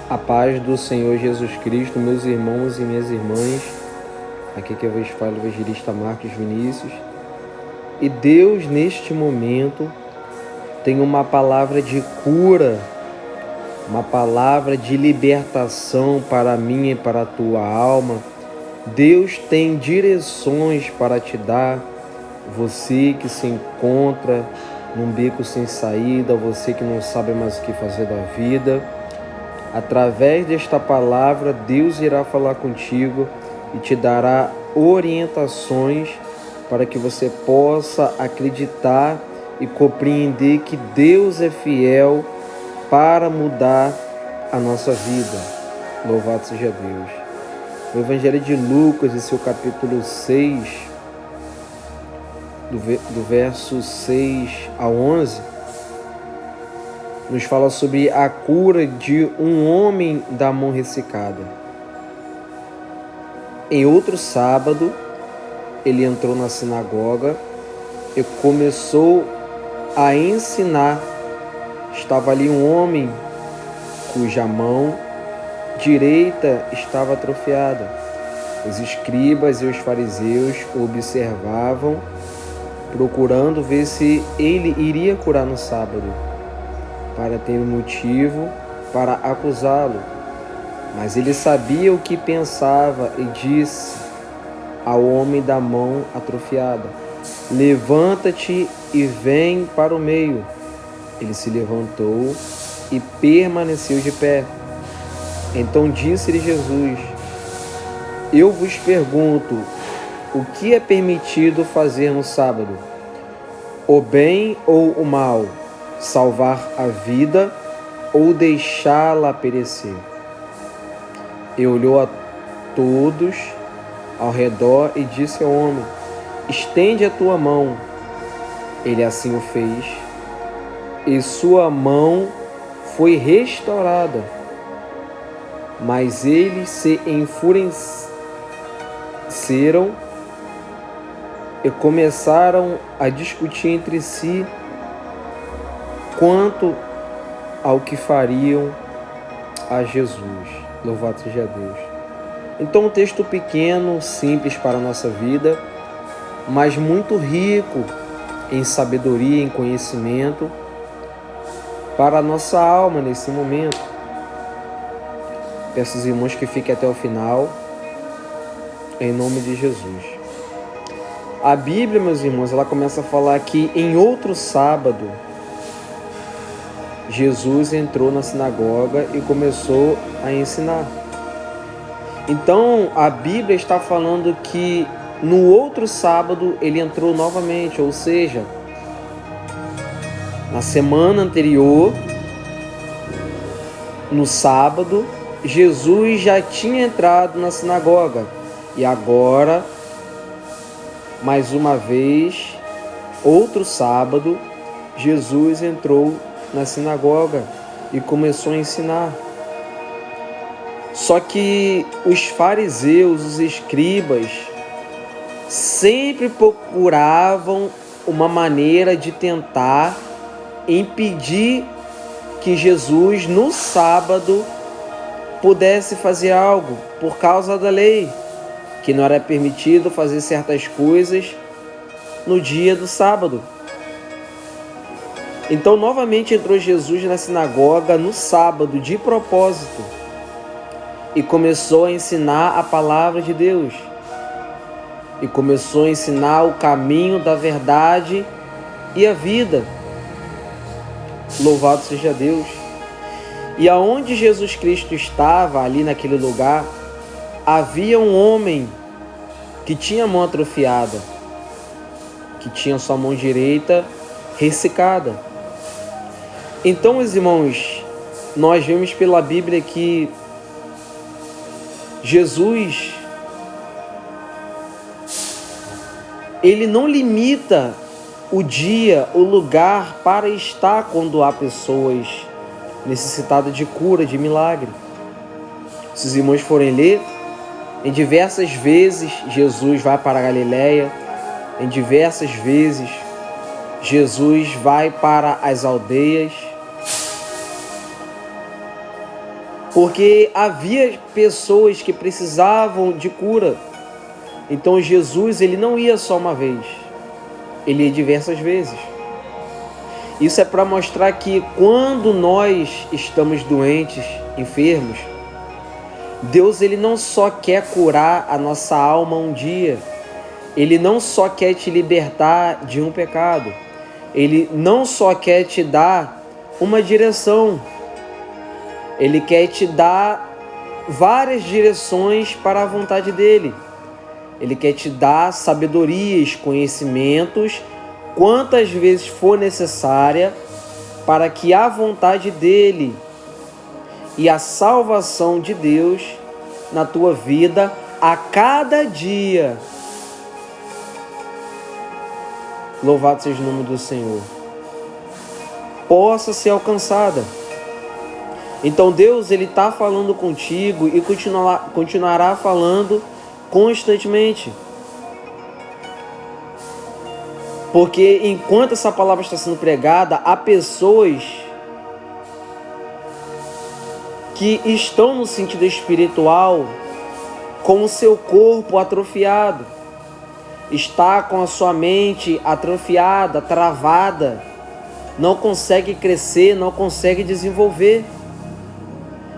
A paz do Senhor Jesus Cristo, meus irmãos e minhas irmãs. Aqui que eu vos falo, o evangelista Marcos Vinícius. E Deus, neste momento, tem uma palavra de cura, uma palavra de libertação para a minha e para a tua alma. Deus tem direções para te dar. Você que se encontra num beco sem saída, você que não sabe mais o que fazer da vida, através desta palavra, Deus irá falar contigo e te dará orientações para que você possa acreditar e compreender que Deus é fiel para mudar a nossa vida. Louvado seja Deus. No Evangelho de Lucas, em seu capítulo 6, do verso 6 ao 11, nos fala sobre a cura de um homem da mão ressecada. Em outro sábado, ele entrou na sinagoga e começou a ensinar. Estava ali um homem cuja mão direita estava atrofiada. Os escribas e os fariseus o observavam, procurando ver se ele iria curar no sábado, para ter um motivo para acusá-lo. Mas ele sabia o que pensava e disse ao homem da mão atrofiada: levanta-te e vem para o meio. Ele se levantou e permaneceu de pé. Então disse-lhe Jesus: eu vos pergunto, o que é permitido fazer no sábado? O bem ou o mal? Salvar a vida ou deixá-la perecer? E olhou a todos ao redor e disse ao homem: estende a tua mão. Ele assim o fez, e sua mão foi restaurada. Mas eles se enfureceram e começaram a discutir entre si quanto ao que fariam a Jesus. Louvado seja Deus. Então, um texto pequeno, simples para a nossa vida, mas muito rico em sabedoria, em conhecimento para a nossa alma nesse momento. Peço aos irmãos que fiquem até o final, em nome de Jesus. A Bíblia, meus irmãos, ela começa a falar que em outro sábado, Jesus entrou na sinagoga e começou a ensinar. Então, a Bíblia está falando que no outro sábado ele entrou novamente, ou seja, na semana anterior, no sábado, Jesus já tinha entrado na sinagoga. E agora, mais uma vez, outro sábado, Jesus entrou na sinagoga e começou a ensinar. Só que os fariseus, os escribas, sempre procuravam uma maneira de tentar impedir que Jesus, no sábado, pudesse fazer algo por causa da lei, que não era permitido fazer certas coisas no dia do sábado. Então, novamente entrou Jesus na sinagoga no sábado, de propósito, e começou a ensinar a palavra de Deus. E começou a ensinar o caminho da verdade e a vida. Louvado seja Deus. E aonde Jesus Cristo estava, ali naquele lugar, havia um homem que tinha a mão atrofiada, que tinha sua mão direita ressecada. Então, meus irmãos, nós vemos pela Bíblia que Jesus, ele não limita o dia, o lugar para estar quando há pessoas necessitadas de cura, de milagre. Se os irmãos forem ler, em diversas vezes Jesus vai para a Galileia, em diversas vezes Jesus vai para as aldeias, porque havia pessoas que precisavam de cura. Então Jesus, ele não ia só uma vez, ele ia diversas vezes. Isso é para mostrar que quando nós estamos doentes, enfermos, Deus, ele não só quer curar a nossa alma um dia, ele não só quer te libertar de um pecado, ele não só quer te dar uma direção, ele quer te dar várias direções para a vontade dele. Ele quer te dar sabedorias, conhecimentos, quantas vezes for necessária, para que a vontade dele e a salvação de Deus na tua vida a cada dia, louvado seja o nome do Senhor, possa ser alcançada. Então Deus, ele está falando contigo e continuará falando constantemente. Porque enquanto essa palavra está sendo pregada, há pessoas que estão no sentido espiritual com o seu corpo atrofiado, está com a sua mente atrofiada, travada, não consegue crescer, não consegue desenvolver,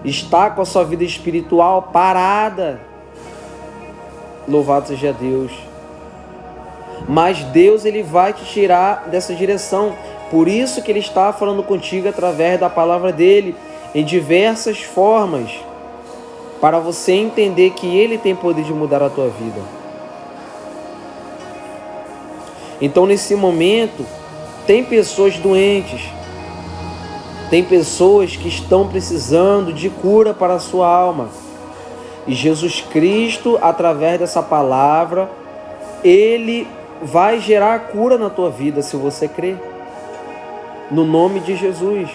está com a sua vida espiritual parada. Louvado seja Deus. Mas Deus, ele vai te tirar dessa direção. Por isso que ele está falando contigo através da palavra dele, em diversas formas, para você entender que ele tem poder de mudar a tua vida. Então, nesse momento, tem pessoas doentes, tem pessoas que estão precisando de cura para a sua alma. E Jesus Cristo, através dessa palavra, ele vai gerar cura na tua vida, se você crer. No nome de Jesus.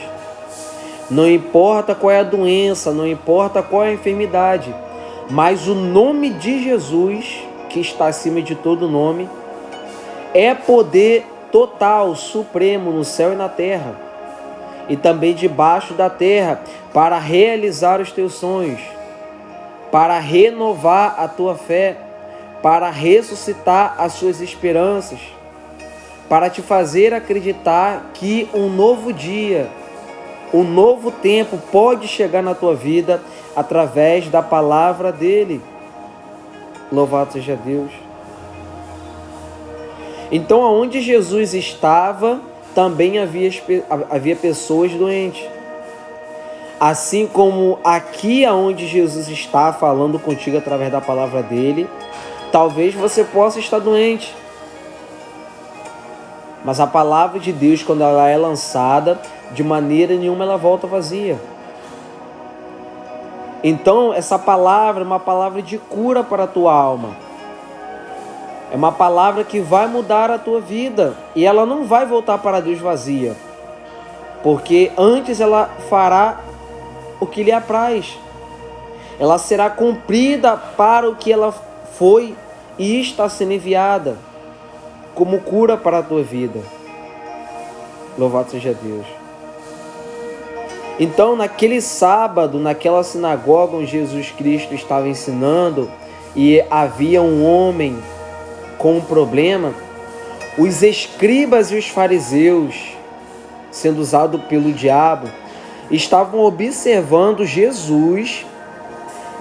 Não importa qual é a doença, não importa qual é a enfermidade, mas o nome de Jesus, que está acima de todo nome, é poder total, supremo no céu e na terra, e também debaixo da terra, para realizar os teus sonhos, para renovar a tua fé, para ressuscitar as suas esperanças, para te fazer acreditar que um novo dia, um novo tempo pode chegar na tua vida através da palavra dele. Louvado seja Deus. Então, aonde Jesus estava, também havia pessoas doentes. Assim como aqui aonde Jesus está falando contigo através da palavra dele, talvez você possa estar doente. Mas a palavra de Deus, quando ela é lançada, de maneira nenhuma ela volta vazia. Então, essa palavra é uma palavra de cura para a tua alma. É uma palavra que vai mudar a tua vida. E ela não vai voltar para Deus vazia. Porque antes ela fará o que lhe apraz. Ela será cumprida para o que ela foi e está sendo enviada como cura para a tua vida. Louvado seja Deus. Então, naquele sábado, naquela sinagoga onde Jesus Cristo estava ensinando e havia um homem com um problema, os escribas e os fariseus, sendo usados pelo diabo, estavam observando Jesus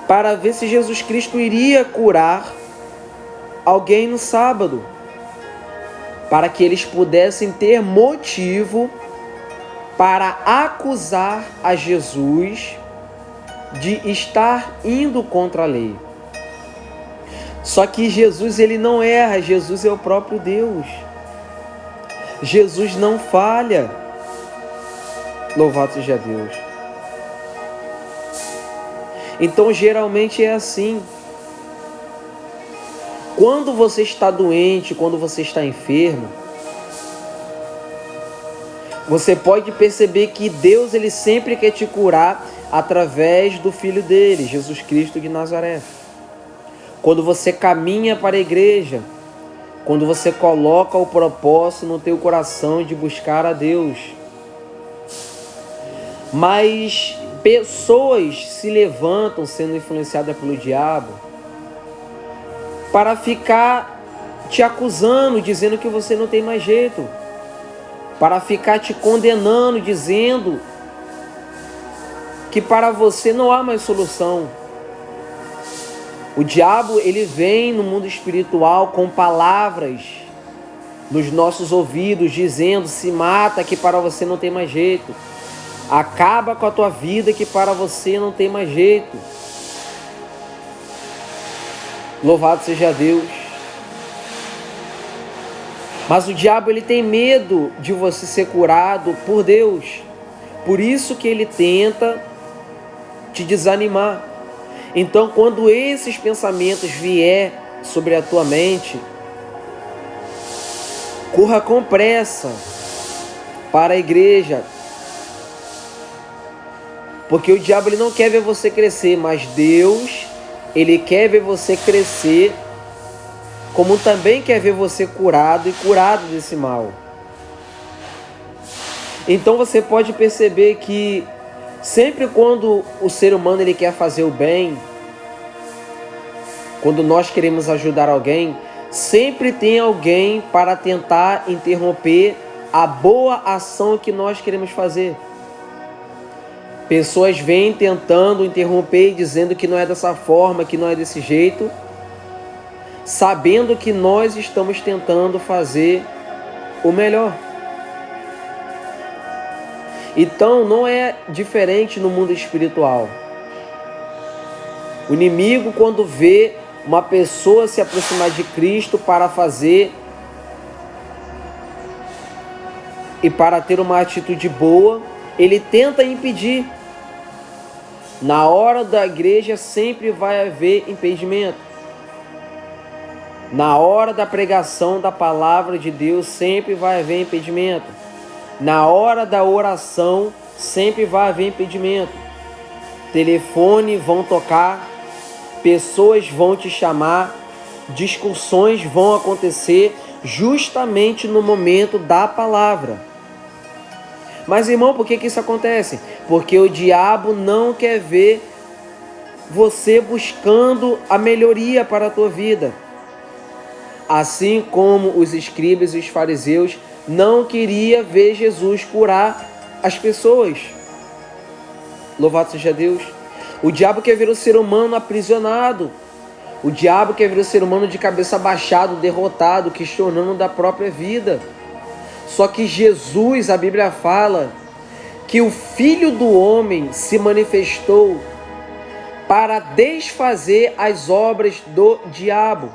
para ver se Jesus Cristo iria curar alguém no sábado, para que eles pudessem ter motivo para acusar a Jesus de estar indo contra a lei. Só que Jesus, ele não erra, Jesus é o próprio Deus. Jesus não falha. Louvado seja Deus. Então, geralmente é assim. Quando você está doente, quando você está enfermo, você pode perceber que Deus, ele sempre quer te curar através do Filho dele, Jesus Cristo de Nazaré. Quando você caminha para a igreja, quando você coloca o propósito no teu coração de buscar a Deus. Mas Pessoas se levantam sendo influenciadas pelo diabo para ficar te acusando, dizendo que você não tem mais jeito, para ficar te condenando, dizendo que para você não há mais solução. O diabo, ele vem no mundo espiritual com palavras nos nossos ouvidos, dizendo: se mata que para você não tem mais jeito, acaba com a tua vida que para você não tem mais jeito. Louvado seja Deus. Mas o diabo, ele tem medo de você ser curado por Deus. Por isso que ele tenta te desanimar. Então, quando esses pensamentos vier sobre a tua mente, corra com pressa para a igreja. Porque o diabo, ele não quer ver você crescer, mas Deus, ele quer ver você crescer, como também quer ver você curado e curado desse mal. Então você pode perceber que sempre quando o ser humano, ele quer fazer o bem, quando nós queremos ajudar alguém, sempre tem alguém para tentar interromper a boa ação que nós queremos fazer. Pessoas vêm tentando interromper, dizendo que não é dessa forma, que não é desse jeito, sabendo que nós estamos tentando fazer o melhor. Então não é diferente no mundo espiritual. O inimigo, quando vê uma pessoa se aproximar de Cristo para fazer e para ter uma atitude boa, ele tenta impedir. Na hora da igreja sempre vai haver impedimento. Na hora da pregação da palavra de Deus sempre vai haver impedimento. Na hora da oração sempre vai haver impedimento. Telefone vão tocar, pessoas vão te chamar, discussões vão acontecer justamente no momento da palavra. Mas, irmão, por que isso acontece? Porque o diabo não quer ver você buscando a melhoria para a tua vida. Assim como os escribas e os fariseus não queriam ver Jesus curar as pessoas. Louvado seja Deus. O diabo quer ver o ser humano aprisionado. O diabo quer ver o ser humano de cabeça baixada, derrotado, questionando da própria vida. Só que Jesus, a Bíblia fala que o Filho do Homem se manifestou para desfazer as obras do diabo.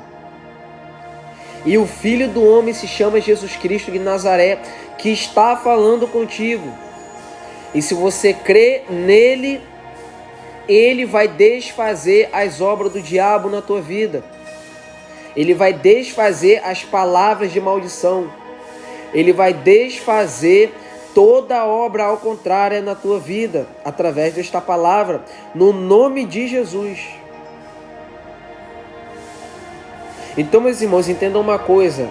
E o Filho do Homem se chama Jesus Cristo de Nazaré, que está falando contigo. E se você crê nele, ele vai desfazer as obras do diabo na tua vida. Ele vai desfazer as palavras de maldição. Ele vai desfazer toda obra ao contrário na tua vida, através desta palavra, no nome de Jesus. Então, meus irmãos, entendam uma coisa.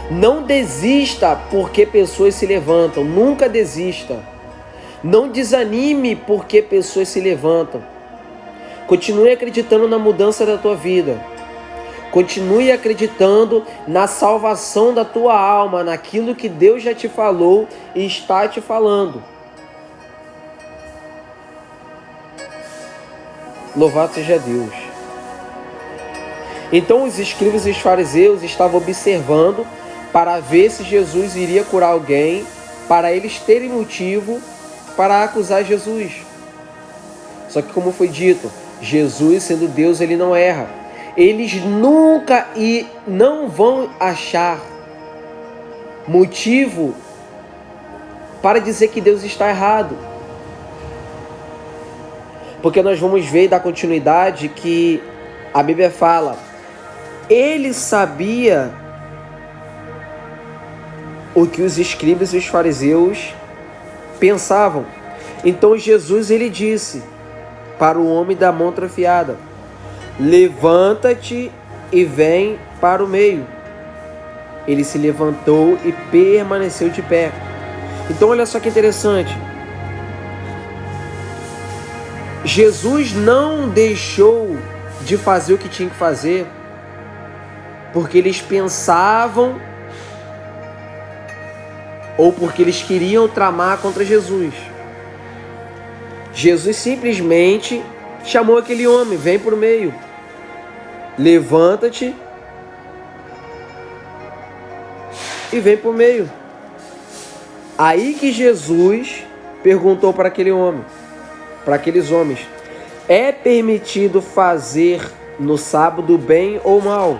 Não desista porque pessoas se levantam. Nunca desista. Não desanime porque pessoas se levantam. Continue acreditando na mudança da tua vida. Continue acreditando na salvação da tua alma, naquilo que Deus já te falou e está te falando. Louvado seja Deus. Então os escribas e os fariseus estavam observando para ver se Jesus iria curar alguém, para eles terem motivo para acusar Jesus. Só que, como foi dito, Jesus, sendo Deus, ele não erra. Eles nunca e não vão achar motivo para dizer que Deus está errado. Porque nós vamos ver e dar continuidade que a Bíblia fala, ele sabia o que os escribas e os fariseus pensavam. Então Jesus, ele disse para o homem da mão atrofiada: levanta-te e vem para o meio. Ele se levantou e permaneceu de pé. Então olha só que interessante. Jesus não deixou de fazer o que tinha que fazer porque eles pensavam ou porque eles queriam tramar contra Jesus. Jesus simplesmente chamou aquele homem: vem por meio, levanta-te e vem por meio. Aí que Jesus perguntou para aquele homem, para aqueles homens: é permitido fazer no sábado bem ou mal?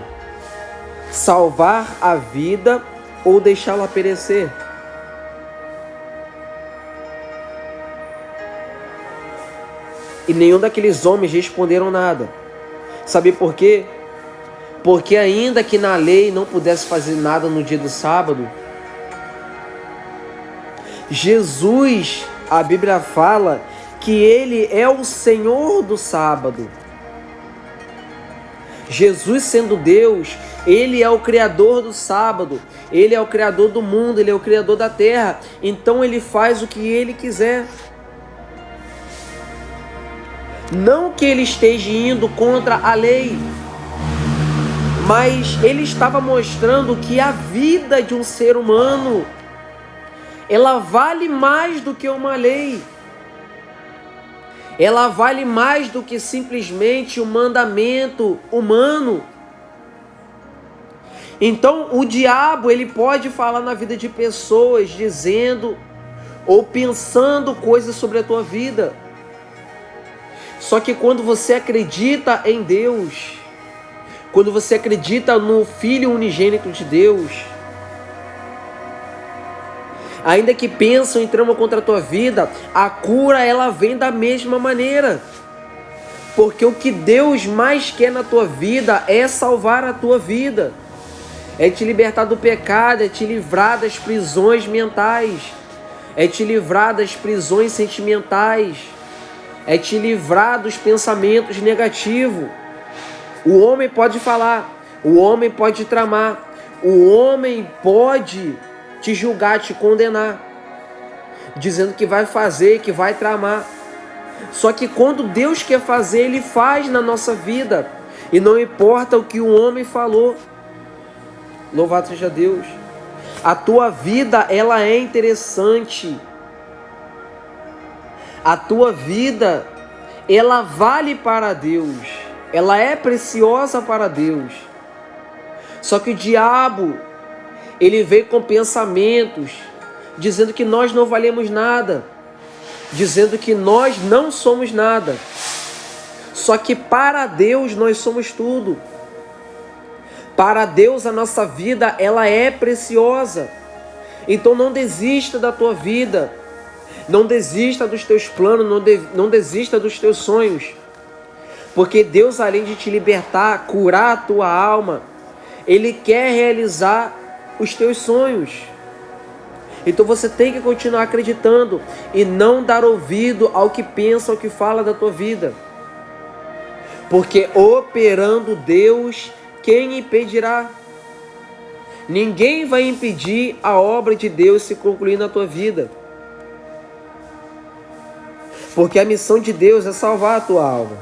Salvar a vida ou deixá-la perecer? E nenhum daqueles homens responderam nada. Sabe por quê? Porque ainda que na lei não pudesse fazer nada no dia do sábado, Jesus, a Bíblia fala que Ele é o Senhor do sábado. Jesus, sendo Deus, Ele é o Criador do sábado, Ele é o Criador do mundo, Ele é o Criador da terra. Então Ele faz o que Ele quiser. Não que Ele esteja indo contra a lei, mas Ele estava mostrando que a vida de um ser humano, ela vale mais do que uma lei. Ela vale mais do que simplesmente um mandamento humano. Então o diabo, ele pode falar na vida de pessoas, dizendo ou pensando coisas sobre a tua vida. Só que quando você acredita em Deus, quando você acredita no Filho unigênito de Deus, ainda que pensam em trama contra a tua vida, a cura ela vem da mesma maneira. Porque o que Deus mais quer na tua vida é salvar a tua vida. É te libertar do pecado, é te livrar das prisões mentais, é te livrar das prisões sentimentais, é te livrar dos pensamentos negativos. O homem pode falar, o homem pode tramar, o homem pode te julgar, te condenar, dizendo que vai fazer, que vai tramar. Só que quando Deus quer fazer, Ele faz na nossa vida. E não importa o que o homem falou. Louvado seja Deus. A tua vida, ela é interessante. A tua vida, ela vale para Deus. Ela é preciosa para Deus. Só que o diabo, ele veio com pensamentos, dizendo que nós não valemos nada, dizendo que nós não somos nada. Só que para Deus nós somos tudo. Para Deus a nossa vida, ela é preciosa. Então não desista da tua vida, não desista dos teus planos, não desista dos teus sonhos. Porque Deus, além de te libertar, curar a tua alma, Ele quer realizar os teus sonhos. Então você tem que continuar acreditando e não dar ouvido ao que pensa, ao que fala da tua vida. Porque operando Deus, quem impedirá? Ninguém vai impedir a obra de Deus se concluir na tua vida. Porque a missão de Deus é salvar a tua alma.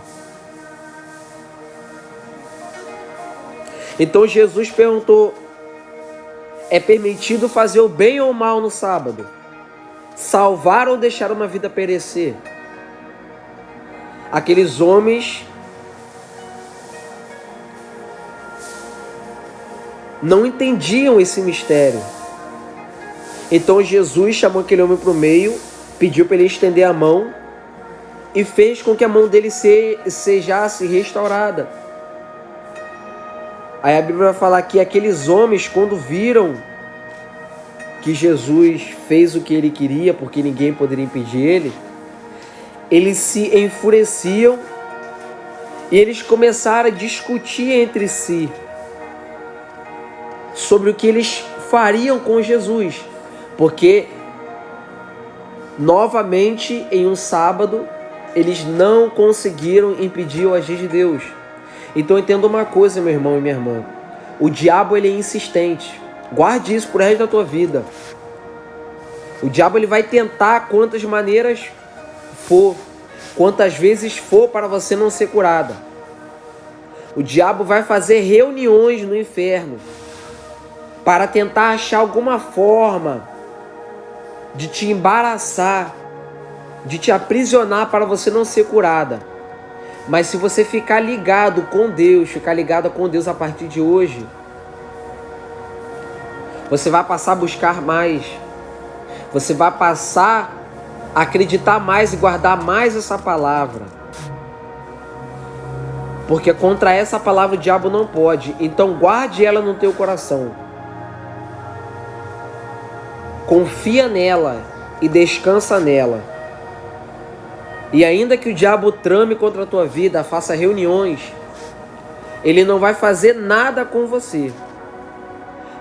Então Jesus perguntou: é permitido fazer o bem ou o mal no sábado? Salvar ou deixar uma vida perecer? Aqueles homens não entendiam esse mistério. Então Jesus chamou aquele homem para o meio, pediu para ele estender a mão e fez com que a mão dele sejasse restaurada. Aí a Bíblia vai falar que aqueles homens, quando viram que Jesus fez o que ele queria, porque ninguém poderia impedir ele, eles se enfureciam e eles começaram a discutir entre si sobre o que eles fariam com Jesus. Porque, novamente, em um sábado, eles não conseguiram impedir o agir de Deus. Então entenda uma coisa, meu irmão e minha irmã. O diabo, ele é insistente. Guarde isso pro resto da tua vida. O diabo, ele vai tentar quantas maneiras for. quantas vezes for para você não ser curada. O diabo vai fazer reuniões no inferno para tentar achar alguma forma de te embaraçar, de te aprisionar para você não ser curada. Mas se você ficar ligado com Deus, ficar ligada com Deus a partir de hoje, você vai passar a buscar mais. Você vai passar a acreditar mais e guardar mais essa palavra. Porque contra essa palavra o diabo não pode. Então guarde ela no teu coração. Confia nela e descansa nela. E ainda que o diabo trame contra a tua vida, faça reuniões, ele não vai fazer nada com você.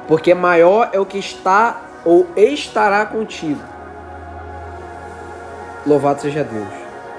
Porque maior é o que está ou estará contigo. Louvado seja Deus.